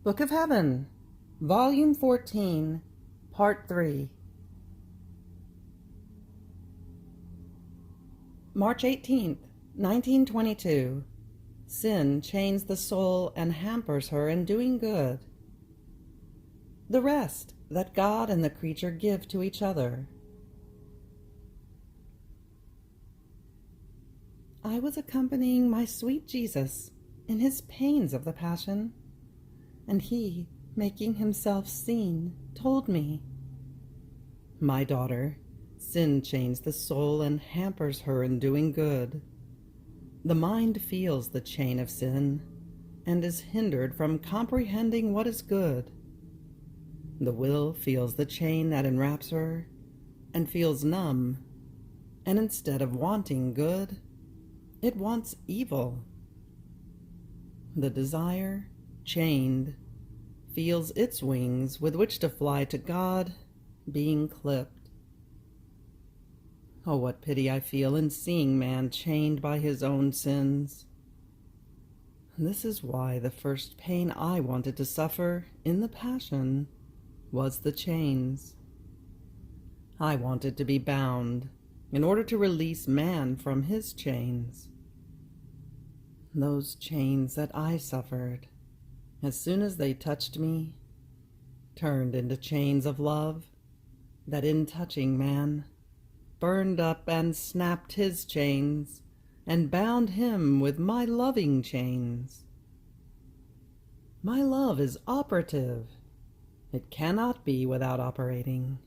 Book of Heaven, Volume 14, Part 3. March 18th, 1922. Sin chains the soul and hampers her in doing good. The rest that God and the creature give to each other. I was accompanying my sweet Jesus in his pains of the Passion, and he, making himself seen, told me, "My daughter, sin chains the soul and hampers her in doing good. The mind feels the chain of sin, and is hindered from comprehending what is good. The will feels the chain that enwraps her, and feels numb, and instead of wanting good, it wants evil. The desire, chained, feels its wings with which to fly to God being clipped. Oh, what pity I feel in seeing man chained by his own sins. This is why the first pain I wanted to suffer in the Passion was the chains. I wanted to be bound in order to release man from his chains. Those chains that I suffered, as soon as they touched me, turned into chains of love that in touching man burned up and snapped his chains and bound him with my loving chains. My love is operative. It cannot be without operating.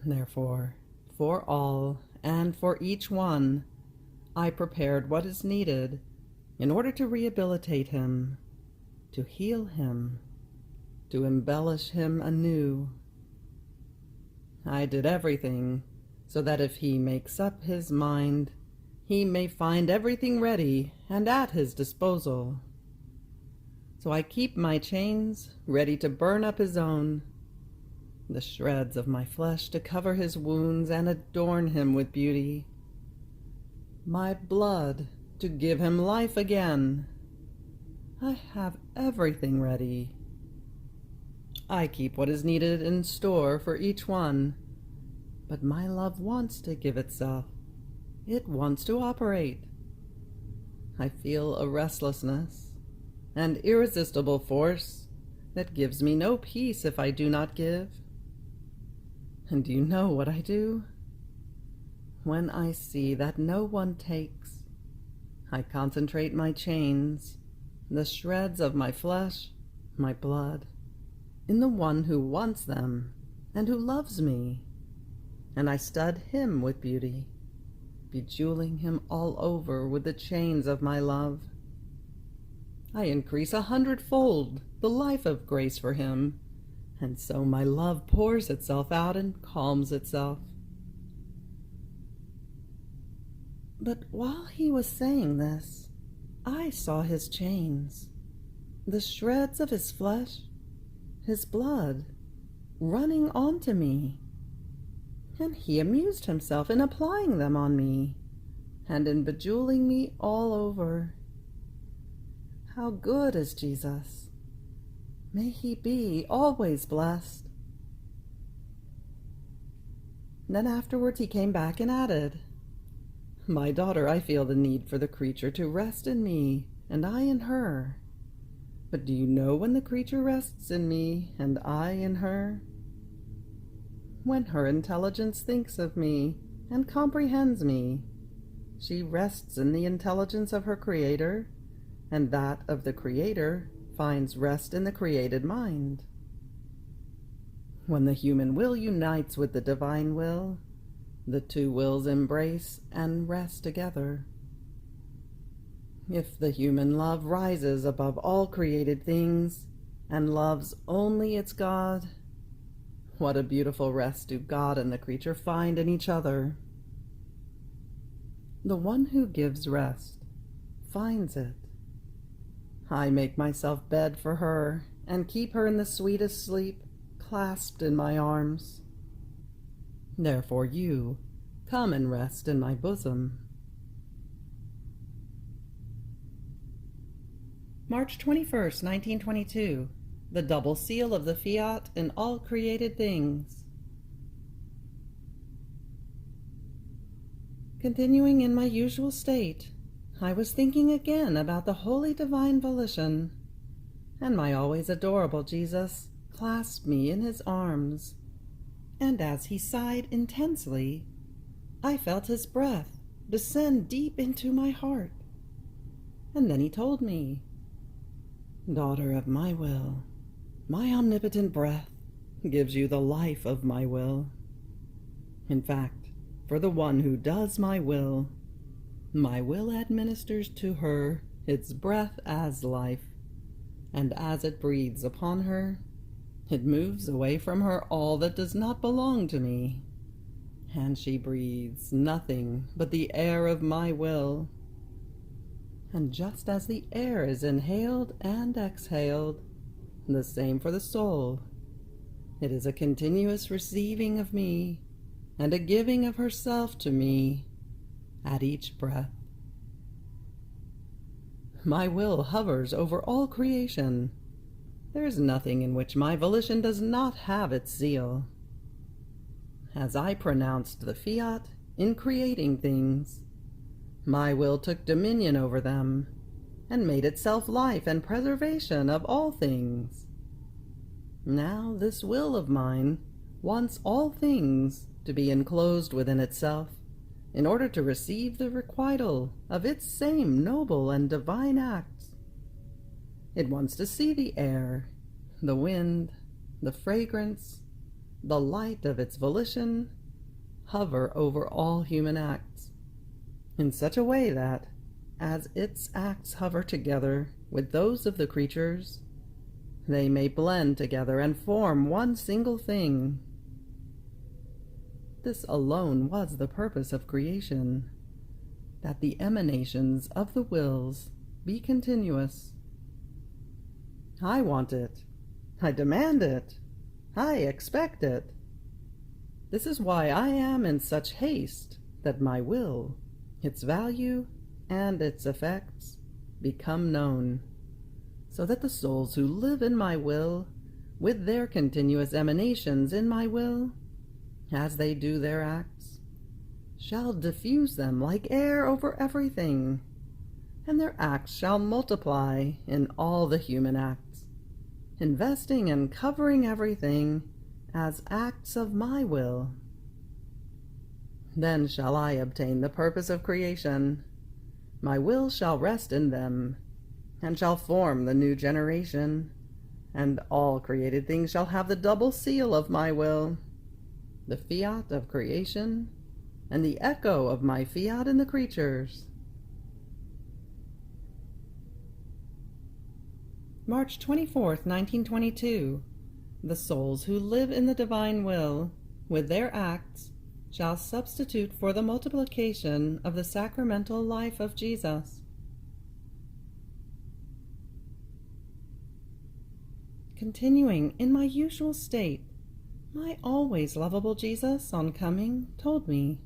Therefore, for all and for each one, I prepared what is needed in order to rehabilitate him, to heal him, to embellish him anew. I did everything so that if he makes up his mind, he may find everything ready and at his disposal. So I keep my chains ready to burn up his own, the shreds of my flesh to cover his wounds and adorn him with beauty, my blood to give him life again. I have everything ready. I keep what is needed in store for each one, but my love wants to give itself. It wants to operate. I feel a restlessness, and irresistible force that gives me no peace if I do not give. And do you know what I do? When I see that no one takes, I concentrate my chains, the shreds of my flesh, my blood, in the one who wants them and who loves me, and I stud him with beauty, bejeweling him all over with the chains of my love. I increase 100-fold the life of grace for him, and so my love pours itself out and calms itself. But while he was saying this, I saw his chains, the shreds of his flesh, his blood, running onto me, and he amused himself in applying them on me, and in bejeweling me all over. How good is Jesus! May he be always blessed. Then afterwards he came back and added, "My daughter, I feel the need for the creature to rest in me, and I in her. But do you know when the creature rests in me, and I in her? When her intelligence thinks of me, and comprehends me, she rests in the intelligence of her Creator, and that of the Creator finds rest in the created mind. When the human will unites with the divine will, the two wills embrace and rest together. If the human love rises above all created things and loves only its God, what a beautiful rest do God and the creature find in each other. The one who gives rest finds it. I make myself bed for her and keep her in the sweetest sleep, clasped in my arms. Therefore you, come and rest in my bosom." March 21st, 1922. The double seal of the Fiat in all created things. Continuing in my usual state, I was thinking again about the holy divine volition, and my always adorable Jesus clasped me in his arms, and as he sighed intensely, I felt his breath descend deep into my heart. And then he told me, "Daughter of my will, my omnipotent breath gives you the life of my will. In fact, for the one who does my will administers to her its breath as life, and as it breathes upon her, it moves away from her all that does not belong to me, and she breathes nothing but the air of my will. And just as the air is inhaled and exhaled, the same for the soul. It is a continuous receiving of me and a giving of herself to me at each breath. My will hovers over all creation. There is nothing in which my volition does not have its seal. As I pronounced the Fiat in creating things, my will took dominion over them, and made itself life and preservation of all things. Now this will of mine wants all things to be enclosed within itself, in order to receive the requital of its same noble and divine acts. It wants to see the air, the wind, the fragrance, the light of its volition hover over all human acts, in such a way that, as its acts hover together with those of the creatures, they may blend together and form one single thing. This alone was the purpose of creation, that the emanations of the wills be continuous. I want it. I demand it. I expect it. This is why I am in such haste that my will, its value, and its effects become known, so that the souls who live in my will, with their continuous emanations in my will, as they do their acts, shall diffuse them like air over everything, and their acts shall multiply in all the human acts, investing and covering everything as acts of my will. Then shall I obtain the purpose of creation. My will shall rest in them, and shall form the new generation, and all created things shall have the double seal of my will, the Fiat of creation, and the echo of my Fiat in the creatures. March 24th, 1922. The souls who live in the divine will, with their acts, shall substitute for the multiplication of the sacramental life of Jesus. Continuing in my usual state, my always lovable Jesus, on coming, told me,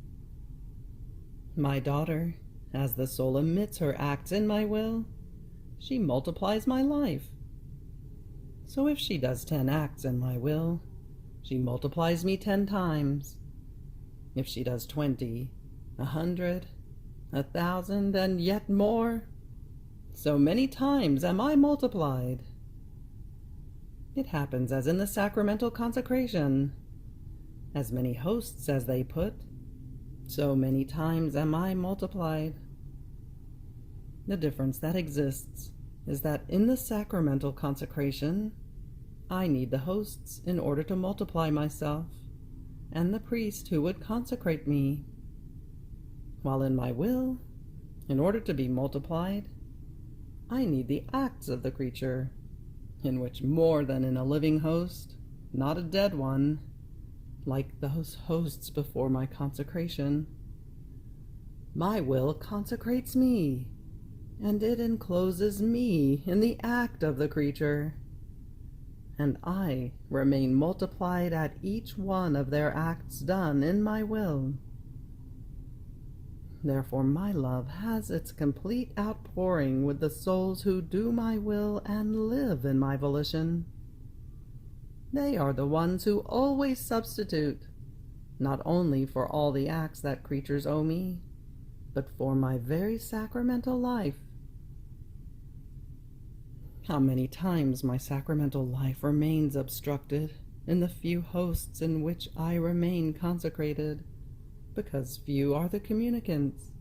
"My daughter, as the soul emits her acts in my will, she multiplies my life. So if she does 10 acts in my will, she multiplies me 10 times. If she does 20, 100, 1,000, and yet more, so many times am I multiplied. It happens as in the sacramental consecration. As many hosts as they put, so many times am I multiplied. The difference that exists is that in the sacramental consecration, I need the hosts in order to multiply myself, and the priest who would consecrate me, while in my will, in order to be multiplied, I need the acts of the creature, in which more than in a living host, not a dead one, like those hosts before my consecration, my will consecrates me, and it encloses me in the act of the creature, and I remain multiplied at each one of their acts done in my will. Therefore my love has its complete outpouring with the souls who do my will and live in my volition. They are the ones who always substitute, not only for all the acts that creatures owe me, but for my very sacramental life. How many times my sacramental life remains obstructed in the few hosts in which I remain consecrated, because few are the communicants.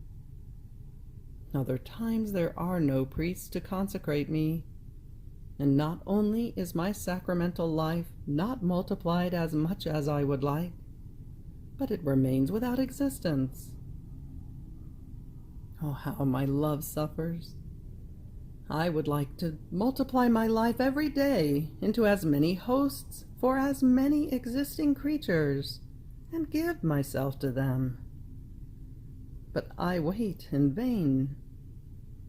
Other times there are no priests to consecrate me, and not only is my sacramental life not multiplied as much as I would like, but it remains without existence. Oh, how my love suffers! I would like to multiply my life every day into as many hosts for as many existing creatures, and give myself to them. But I wait in vain.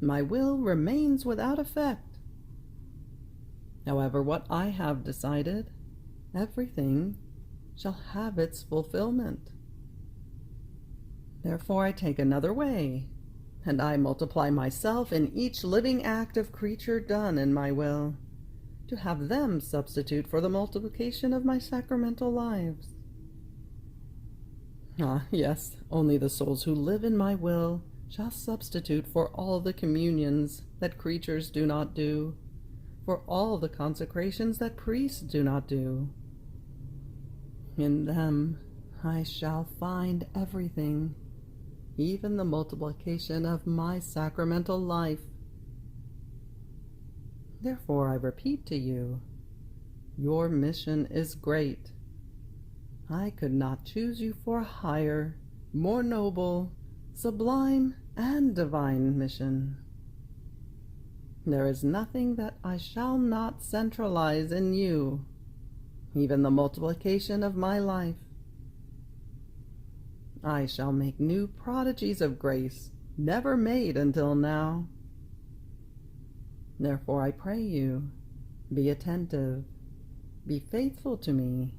My will remains without effect. However, what I have decided, everything shall have its fulfillment. Therefore I take another way, and I multiply myself in each living act of creature done in my will, to have them substitute for the multiplication of my sacramental lives. Ah, yes, only the souls who live in my will shall substitute for all the communions that creatures do not do, for all the consecrations that priests do not do. In them I shall find everything, even the multiplication of my sacramental life. Therefore I repeat to you, your mission is great. I could not choose you for a higher, more noble, sublime, and divine mission. There is nothing that I shall not centralize in you, even the multiplication of my life. I shall make new prodigies of grace, never made until now. Therefore I pray you, be attentive, be faithful to me.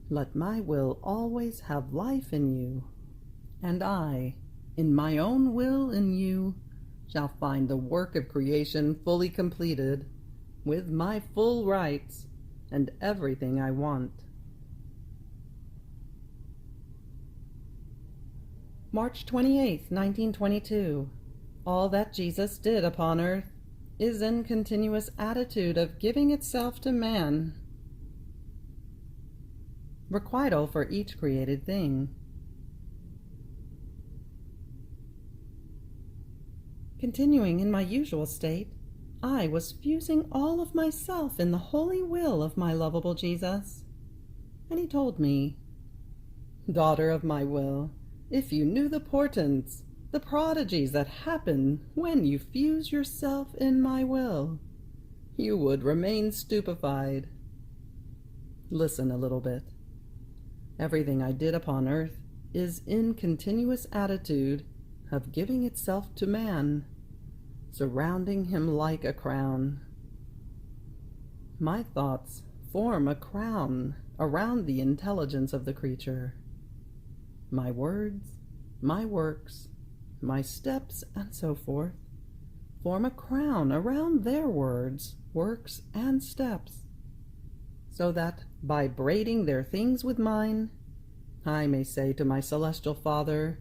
Let my will always have life in you, and I, in my own will in you, shall find the work of creation fully completed, with my full rights and everything I want. March 28th, 1922. All that Jesus did upon earth is in continuous attitude of giving itself to man. Requital for each created thing. Continuing in my usual state, I was fusing all of myself in the holy will of my lovable Jesus. And he told me, "Daughter of my will, if you knew the portents, the prodigies that happen when you fuse yourself in my will, you would remain stupefied. Listen a little bit. Everything I did upon earth is in continuous attitude of giving itself to man, surrounding him like a crown. My thoughts form a crown around the intelligence of the creature. My words, my works, my steps, and so forth, form a crown around their words, works, and steps, so that by braiding their things with mine, I may say to my celestial Father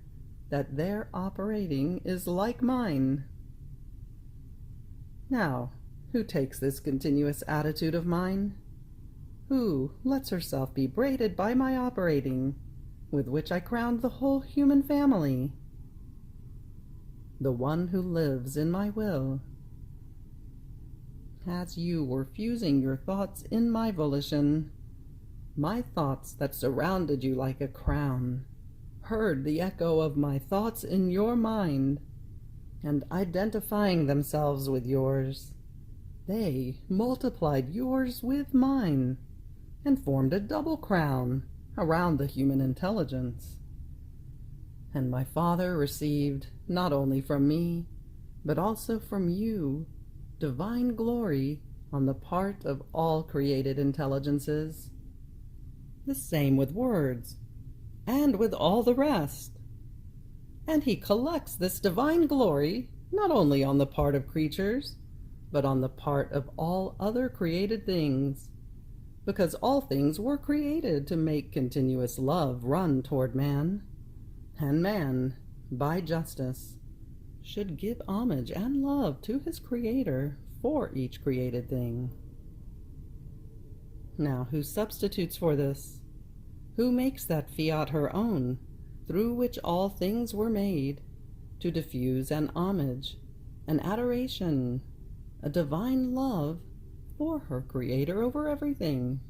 that their operating is like mine. Now, who takes this continuous attitude of mine? Who lets herself be braided by my operating, with which I crowned the whole human family? The one who lives in my will. As you were fusing your thoughts in my volition, my thoughts that surrounded you like a crown heard the echo of my thoughts in your mind, and identifying themselves with yours, they multiplied yours with mine, and formed a double crown around the human intelligence. And my Father received, not only from me, but also from you, divine glory on the part of all created intelligences. The same with words, and with all the rest. And he collects this divine glory not only on the part of creatures, but on the part of all other created things, because all things were created to make continuous love run toward man, and man, by justice, should give homage and love to his Creator for each created thing. Now, who substitutes for this? Who makes that fiat her own, through which all things were made, to diffuse an homage, an adoration, a divine love for her Creator over everything?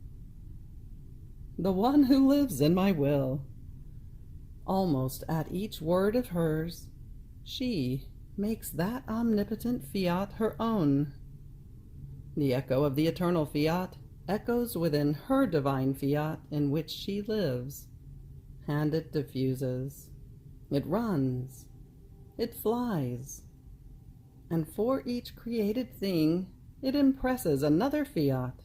The one who lives in my will. Almost at each word of hers, she makes that omnipotent fiat her own. The echo of the eternal fiat echoes within her divine fiat in which she lives, and it diffuses, it runs, it flies, and for each created thing it impresses another fiat,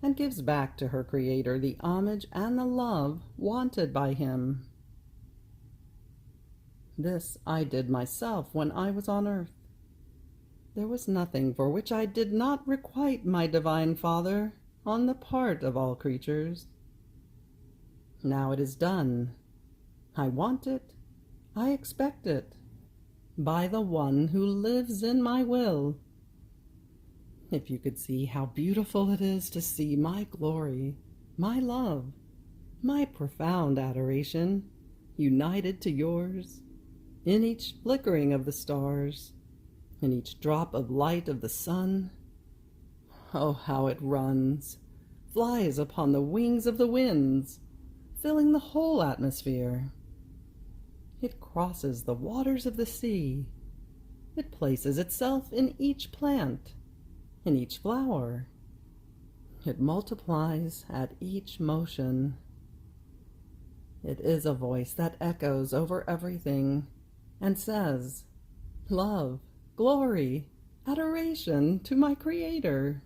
and gives back to her Creator the homage and the love wanted by him. This I did myself when I was on earth. There was nothing for which I did not requite my divine Father on the part of all creatures. Now it is done. I want it, I expect it, by the one who lives in my will. If you could see how beautiful it is to see my glory, my love, my profound adoration, united to yours, in each flickering of the stars, in each drop of light of the sun. Oh, how it runs, flies upon the wings of the winds, filling the whole atmosphere. It crosses the waters of the sea. It places itself in each plant, in each flower. It multiplies at each motion. It is a voice that echoes over everything and says, "Love, glory, adoration to my Creator."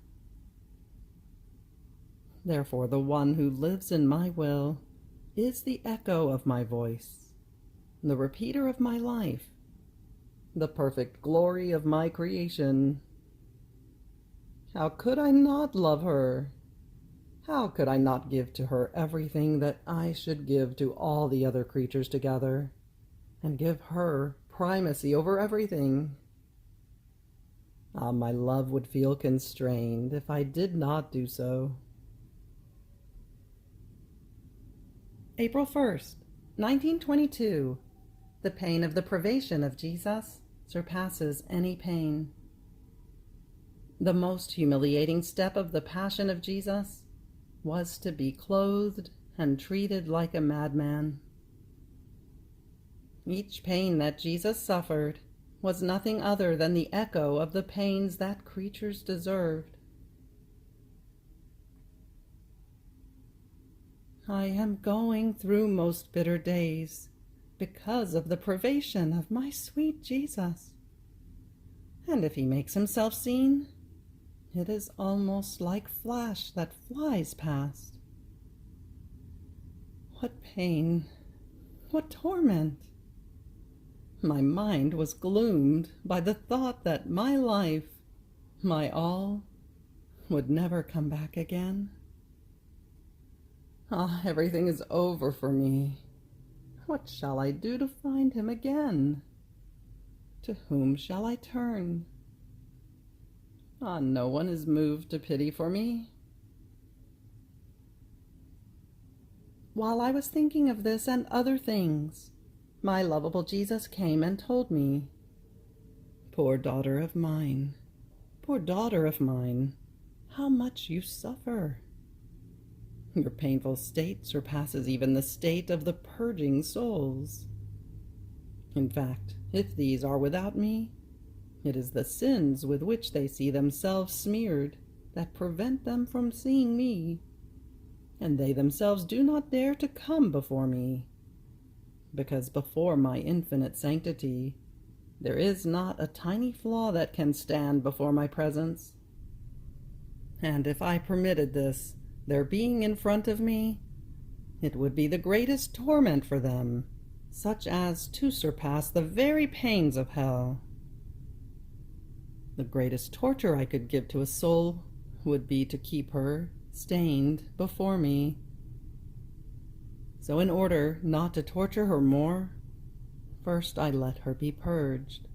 Therefore, the one who lives in my will is the echo of my voice, the repeater of my life, the perfect glory of my creation. How could I not love her? How could I not give to her everything that I should give to all the other creatures together, and give her primacy over everything? Ah, my love would feel constrained if I did not do so. April 1st, 1922. The pain of the privation of Jesus surpasses any pain. The most humiliating step of the passion of Jesus was to be clothed and treated like a madman. Each pain that Jesus suffered was nothing other than the echo of the pains that creatures deserved. I am going through most bitter days because of the privation of my sweet Jesus. And if he makes himself seen, it is almost like flash that flies past. What pain, what torment! My mind was gloomed by the thought that my life, my all, would never come back again. Ah, everything is over for me. What shall I do to find him again? To whom shall I turn? Ah, no one is moved to pity for me. While I was thinking of this and other things, my lovable Jesus came and told me, "Poor daughter of mine, poor daughter of mine, how much you suffer. Your painful state surpasses even the state of the purging souls. In fact, if these are without me, it is the sins with which they see themselves smeared that prevent them from seeing me, and they themselves do not dare to come before me, because before my infinite sanctity there is not a tiny flaw that can stand before my presence. And if I permitted this, their being in front of me, it would be the greatest torment for them, such as to surpass the very pains of hell. The greatest torture I could give to a soul would be to keep her stained before me. So in order not to torture her more, first I let her be purged,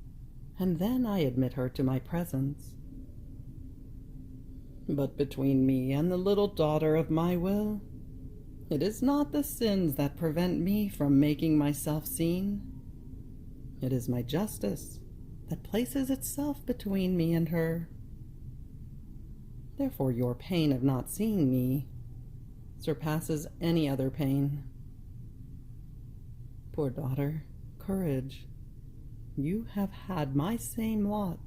and then I admit her to my presence. But between me and the little daughter of my will, it is not the sins that prevent me from making myself seen. It is my justice that places itself between me and her. Therefore your pain of not seeing me surpasses any other pain. Poor daughter, courage. You have had my same lot.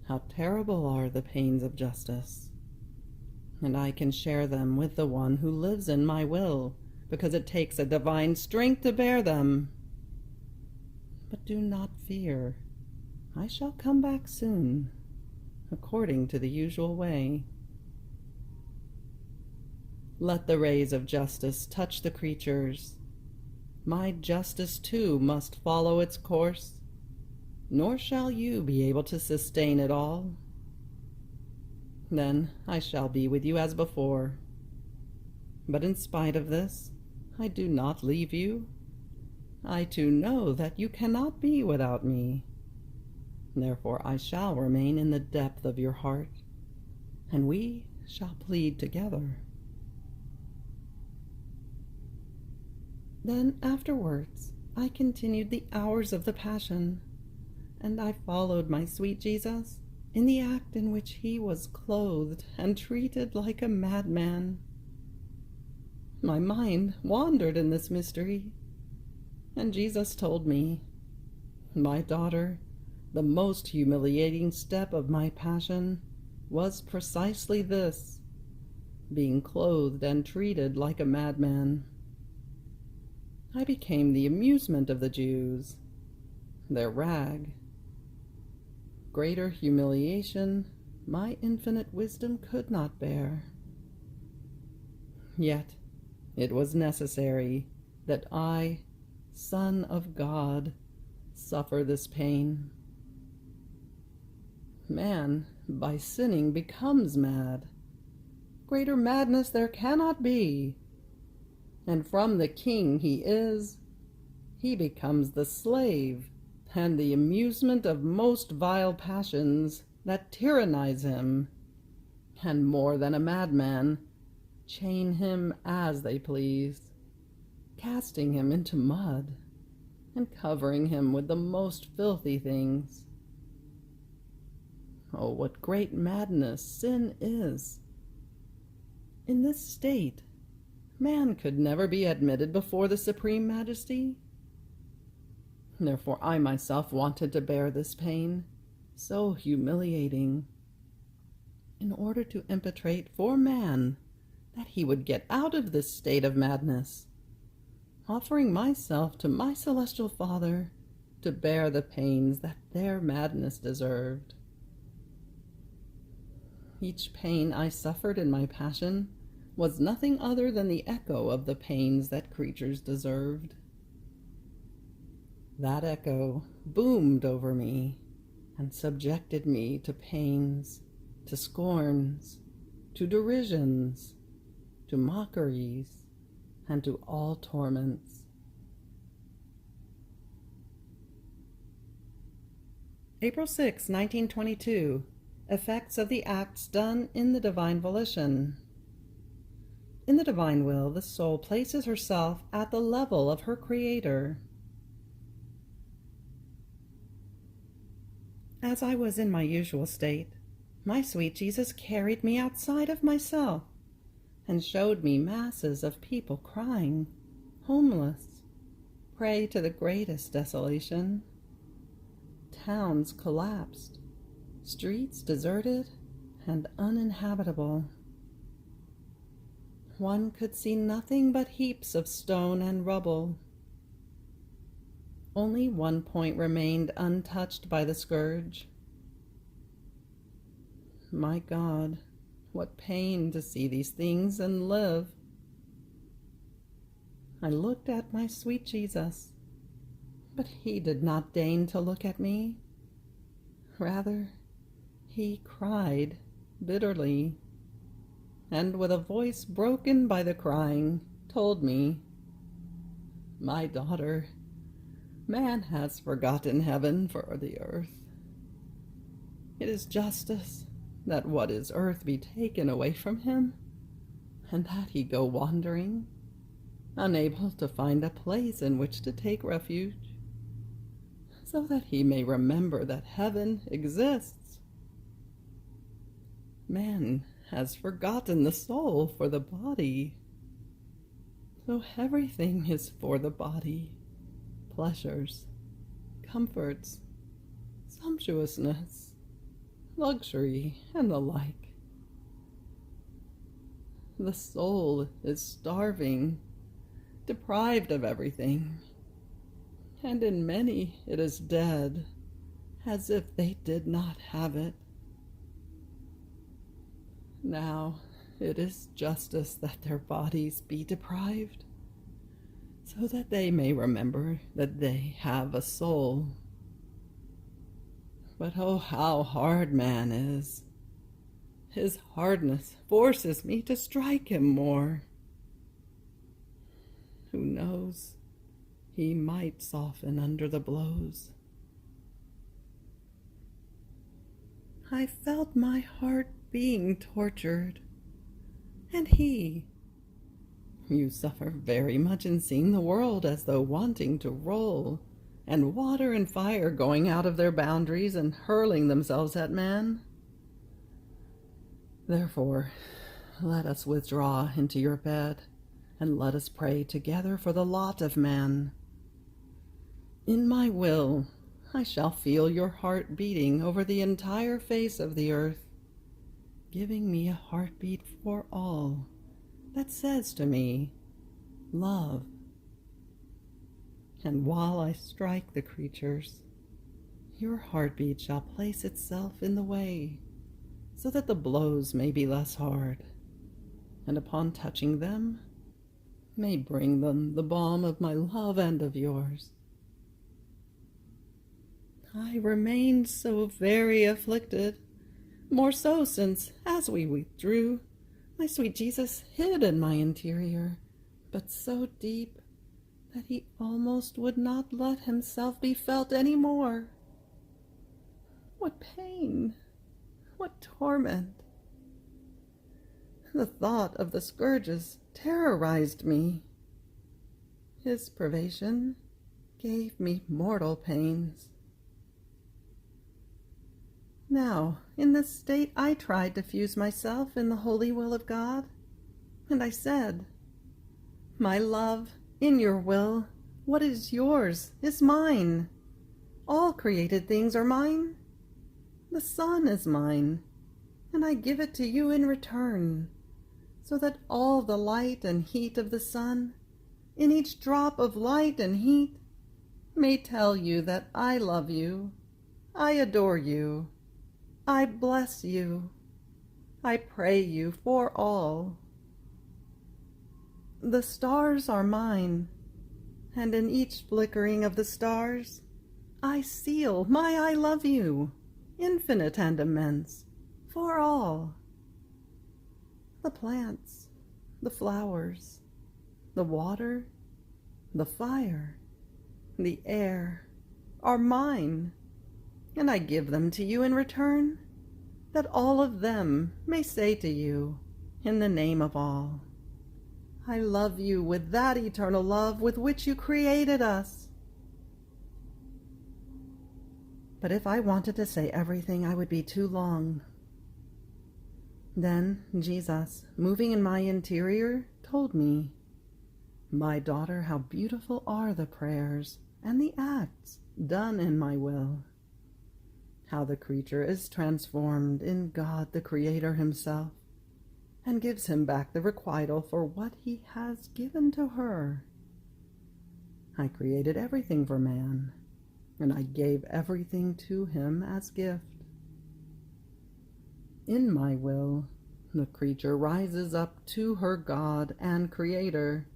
How terrible are the pains of justice, and I can share them with the one who lives in my will, because it takes a divine strength to bear them. But do not fear. I shall come back soon, according to the usual way. Let the rays of justice touch the creatures. My justice, too, must follow its course, nor shall you be able to sustain it all. Then I shall be with you as before. But in spite of this, I do not leave you. I too know that you cannot be without me. Therefore I shall remain in the depth of your heart, and we shall plead together. Then afterwards I continued the hours of the Passion, and I followed my sweet Jesus in the act in which he was clothed and treated like a madman. My mind wandered in this mystery, and Jesus told me, "My daughter, the most humiliating step of my passion was precisely this, being clothed and treated like a madman. I became the amusement of the Jews, their rag. Greater humiliation my infinite wisdom could not bear. Yet it was necessary that I, Son of God, suffer this pain. Man, by sinning, becomes mad. Greater madness there cannot be. And from the king he is, he becomes the slave and the amusement of most vile passions that tyrannize him, and more than a madman, chain him as they please, casting him into mud and covering him with the most filthy things. Oh, what great madness sin is! In this state, man could never be admitted before the Supreme Majesty. Therefore I myself wanted to bear this pain, so humiliating, in order to impetrate for man that he would get out of this state of madness, offering myself to my celestial Father to bear the pains that their madness deserved. Each pain I suffered in my passion was nothing other than the echo of the pains that creatures deserved. That echo boomed over me and subjected me to pains, to scorns, to derisions, to mockeries, and to all torments. April 6, 1922. Effects of the acts done in the divine volition. In the divine will, the soul places herself at the level of her Creator. As I was in my usual state, my sweet Jesus carried me outside of myself and showed me masses of people crying, homeless, prey to the greatest desolation. Towns collapsed, streets deserted and uninhabitable. One could see nothing but heaps of stone and rubble. Only one point remained untouched by the scourge. My God, what pain to see these things and live! I looked at my sweet Jesus, but he did not deign to look at me. Rather, he cried bitterly, and with a voice broken by the crying, told me, "My daughter, man has forgotten heaven for the earth. It is justice that what is earth be taken away from him, and that he go wandering, unable to find a place in which to take refuge, so that he may remember that heaven exists. Man has forgotten the soul for the body, so everything is for the body, pleasures, comforts, sumptuousness, luxury, and the like. The soul is starving, deprived of everything, and in many it is dead, as if they did not have it. Now it is justice that their bodies be deprived, so that they may remember that they have a soul. But oh, how hard man is! His hardness forces me to strike him more. Who knows? He might soften under the blows. I felt my heart being tortured, and he. You suffer very much in seeing the world as though wanting to roll, and water and fire going out of their boundaries and hurling themselves at man. Therefore, let us withdraw into your bed, and let us pray together for the lot of man. In my will, I shall feel your heart beating over the entire face of the earth, giving me a heartbeat for all that says to me, love. And while I strike the creatures, your heartbeat shall place itself in the way, so that the blows may be less hard, and upon touching them, may bring them the balm of my love and of yours. I remained so very afflicted, more so since, as we withdrew, my sweet Jesus hid in my interior, but so deep that he almost would not let himself be felt any more. What pain! What torment! The thought of the scourges terrorized me. His privation gave me mortal pains. Now, in this state, I tried to fuse myself in the holy will of God, and I said, "My love, in your will, what is yours is mine. All created things are mine. The sun is mine, and I give it to you in return, so that all the light and heat of the sun, in each drop of light and heat, may tell you that I love you, I adore you, I bless you, I pray you for all. The stars are mine, and in each flickering of the stars, I seal my I love you, infinite and immense, for all. The plants, the flowers, the water, the fire, the air are mine, and I give them to you in return, that all of them may say to you, in the name of all, I love you with that eternal love with which you created us. But if I wanted to say everything, I would be too long. Then Jesus, moving in my interior, told me, "My daughter, how beautiful are the prayers and the acts done in my will. How the creature is transformed in God the Creator himself, and gives him back the requital for what he has given to her. I created everything for man, and I gave everything to him as gift. In my will, the creature rises up to her God and Creator,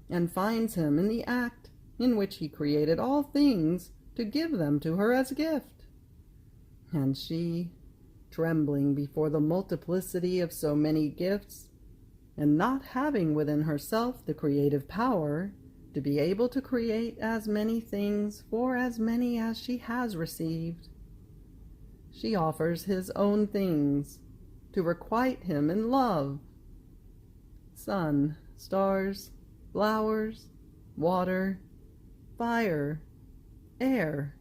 and finds him in the act in which he created all things to give them to her as a gift. And she, trembling before the multiplicity of so many gifts, and not having within herself the creative power to be able to create as many things for as many as she has received, she offers his own things to requite him in love. Sun, stars, flowers, water, fire, air,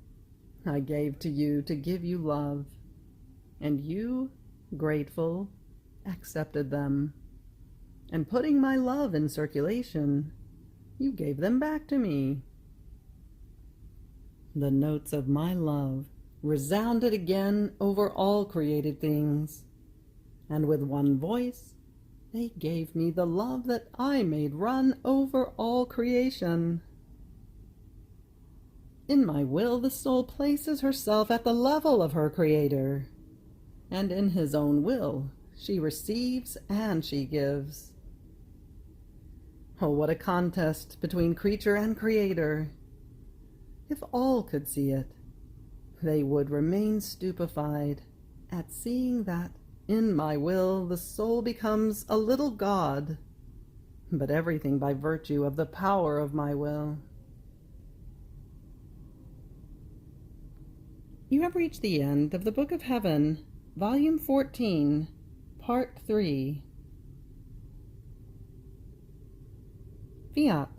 I gave to you to give you love, and you, grateful, accepted them, and putting my love in circulation, you gave them back to me. The notes of my love resounded again over all created things, and with one voice they gave me the love that I made run over all creation. In my will, the soul places herself at the level of her Creator, and in his own will she receives and she gives. Oh, what a contest between creature and Creator! If all could see it, they would remain stupefied at seeing that in my will the soul becomes a little God, but everything by virtue of the power of my will. You have reached the end of the Book of Heaven, Volume 14, Part 3. Fiat.